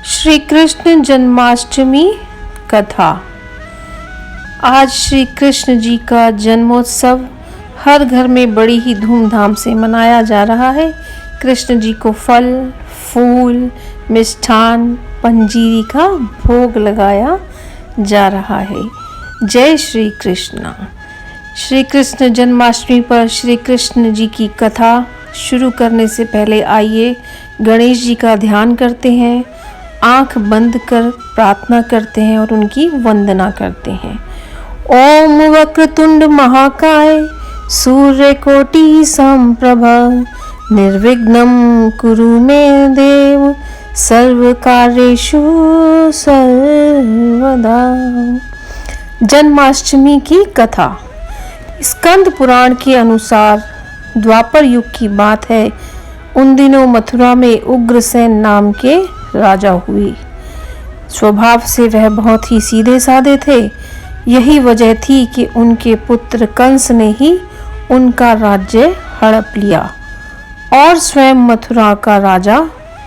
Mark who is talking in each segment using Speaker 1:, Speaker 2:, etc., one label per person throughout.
Speaker 1: श्री कृष्ण जन्माष्टमी कथा। आज श्री कृष्ण जी का जन्मोत्सव हर घर में बड़ी ही धूमधाम से मनाया जा रहा है। कृष्ण जी को फल, फूल, मिष्ठान, पंजीरी का भोग लगाया जा रहा है। जय श्री कृष्ण। श्री कृष्ण जन्माष्टमी पर श्री कृष्ण जी की कथा शुरू करने से पहले आइए गणेश जी का ध्यान करते हैं, आंख बंद कर प्रार्थना करते हैं और उनकी वंदना करते हैं। ओम वक्रतुंड महाकाय सूर्यकोटि समप्रभ निर्विघ्नं कुरु मे देव सर्वकार्येषु सर्वदा। जन्माष्टमी की कथा। स्कंद पुराण के अनुसार द्वापर युग की बात है। उन दिनों मथुरा में उग्रसेन नाम के राजा हुए। स्वभाव से वह बहुत ही सीधे साधे थे। यही वजह थी कि उनके पुत्र कंस ने ही उनका राज्य हड़प लिया और स्वयं मथुरा का राजा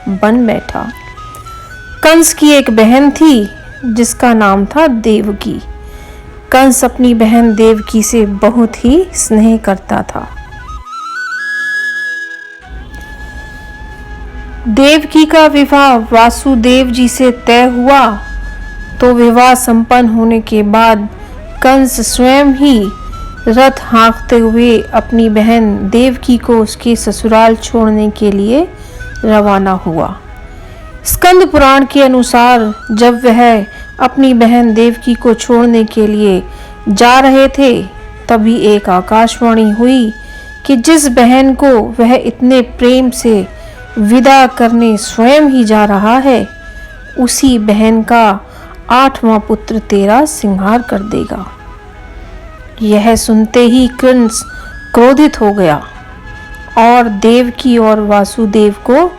Speaker 1: बन बैठा। कंस की एक बहन थी जिसका नाम था देवकी। कंस अपनी बहन देवकी से बहुत ही स्नेह करता था। देवकी का विवाह वासुदेव जी से तय हुआ तो विवाह संपन्न होने के बाद कंस स्वयं ही रथ हाँकते हुए अपनी बहन देवकी को उसके ससुराल छोड़ने के लिए रवाना हुआ। स्कंद पुराण के अनुसार जब वह अपनी बहन देवकी को छोड़ने के लिए जा रहे थे तभी एक आकाशवाणी हुई कि जिस बहन को वह इतने प्रेम से विदा करने स्वयं ही जा रहा है उसी बहन का 8वां पुत्र तेरा संहार कर देगा। यह सुनते ही कंस क्रोधित हो गया और देवकी और वासुदेव को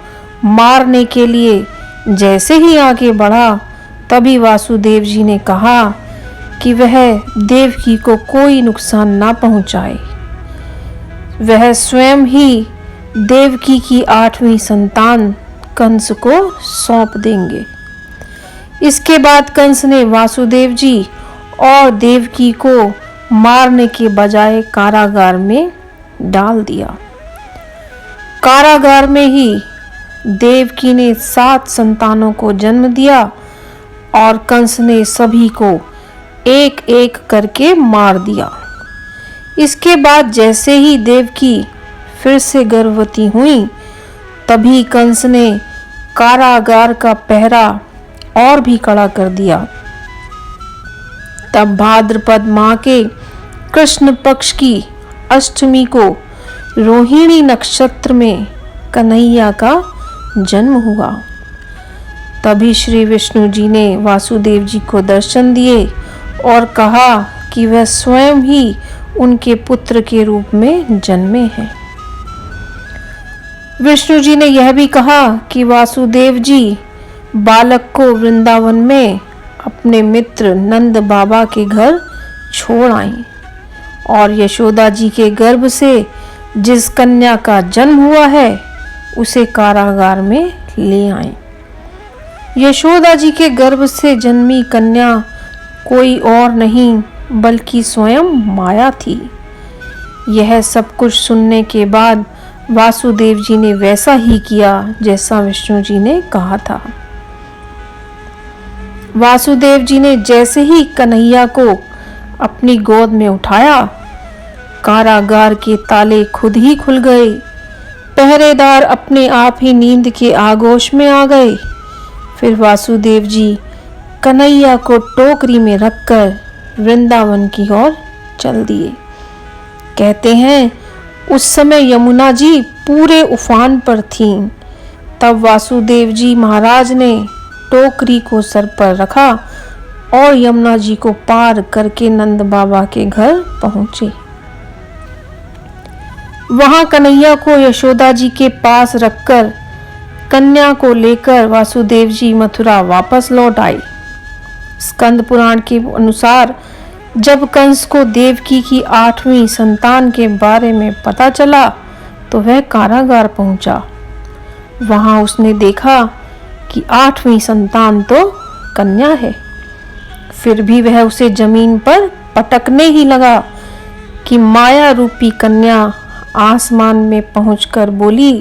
Speaker 1: मारने के लिए जैसे ही आगे बढ़ा तभी वासुदेव जी ने कहा कि वह देवकी को कोई नुकसान ना पहुंचाए। वह स्वयं ही देवकी की 8वीं संतान कंस को सौंप देंगे। इसके बाद कंस ने वासुदेव जी और देवकी को मारने के बजाय कारागार में डाल दिया। कारागार में ही देवकी ने 7 संतानों को जन्म दिया और कंस ने सभी को एक एक करके मार दिया। इसके बाद जैसे ही देवकी फिर से गर्भवती हुई तभी कंस ने कारागार का पहरा और भी कड़ा कर दिया। तब भाद्रपद माह के कृष्ण पक्ष की अष्टमी को रोहिणी नक्षत्र में कन्हैया का जन्म हुआ। तभी श्री विष्णु जी ने वासुदेव जी को दर्शन दिए और कहा कि वह स्वयं ही उनके पुत्र के रूप में जन्मे हैं। विष्णु जी ने यह भी कहा कि वासुदेव जी बालक को वृंदावन में अपने मित्र नंद बाबा के घर छोड़ आए और यशोदा जी के गर्भ से जिस कन्या का जन्म हुआ है उसे कारागार में ले आए। यशोदा जी के गर्भ से जन्मी कन्या कोई और नहीं बल्कि स्वयं माया थी। यह सब कुछ सुनने के बाद वासुदेव जी ने वैसा ही किया जैसा विष्णु जी ने कहा था। वासुदेव जी ने जैसे ही कन्हैया को अपनी गोद में उठाया कारागार के ताले खुद ही खुल गए। पहरेदार अपने आप ही नींद के आगोश में आ गए। फिर वासुदेव जी कन्हैया को टोकरी में रखकर वृंदावन की ओर चल दिए। कहते हैं उस समय यमुना जी पूरे उफान पर थीं। तब वासुदेव जी महाराज ने टोकरी को सर पर रखा और यमुना जी को पार करके नंद बाबा के घर पहुंचे। वहां कन्हैया को यशोदा जी के पास रखकर कन्या को लेकर वासुदेव जी मथुरा वापस लौट आए। स्कंद पुराण के अनुसार जब कंस को देवकी की 8वीं संतान के बारे में पता चला तो वह कारागार पहुंचा। वहां उसने देखा कि 8वीं संतान तो कन्या है। फिर भी वह उसे जमीन पर पटकने ही लगा कि माया रूपी कन्या आसमान में पहुंचकर बोली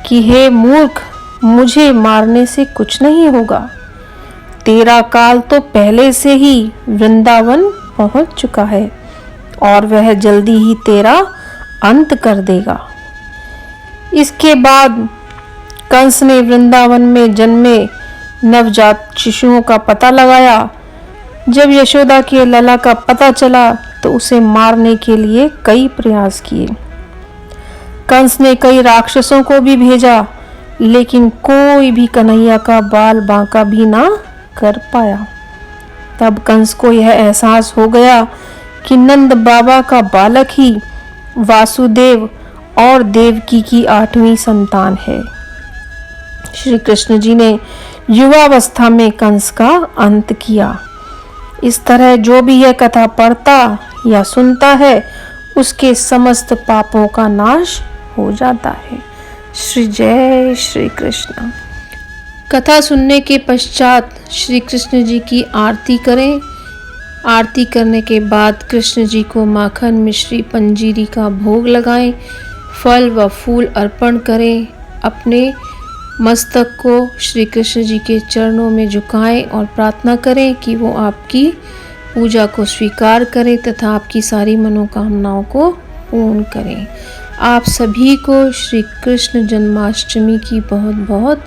Speaker 1: कि हे मूर्ख, मुझे मारने से कुछ नहीं होगा। तेरा काल तो पहले से ही वृंदावन पहुंच चुका है और वह जल्दी ही तेरा अंत कर देगा। इसके बाद कंस ने वृंदावन में जन्मे नवजात शिशुओं का पता लगाया। जब यशोदा के लला का पता चला तो उसे मारने के लिए कई प्रयास किए। कंस ने कई राक्षसों को भी भेजा, लेकिन कोई भी कन्हैया का बाल बांका भी ना कर पाया। तब कंस को यह एहसास हो गया कि नंद बाबा का बालक ही वासुदेव और देवकी की 8वीं संतान है। श्री कृष्ण जी ने युवावस्था में कंस का अंत किया। इस तरह जो भी यह कथा पढ़ता या सुनता है, उसके समस्त पापों का नाश हो जाता है। श्री जय श्री कृष्ण। कथा सुनने के पश्चात श्री कृष्ण जी की आरती करें। आरती करने के बाद कृष्ण जी को माखन, मिश्री, पंजीरी का भोग लगाएं। फल व फूल अर्पण करें। अपने मस्तक को श्री कृष्ण जी के चरणों में झुकाएं और प्रार्थना करें कि वो आपकी पूजा को स्वीकार करें तथा आपकी सारी मनोकामनाओं को पूर्ण करें। आप सभी को श्री कृष्ण जन्माष्टमी की बहुत बहुत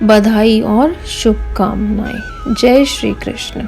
Speaker 1: बधाई और शुभकामनाएं। जय श्री कृष्ण।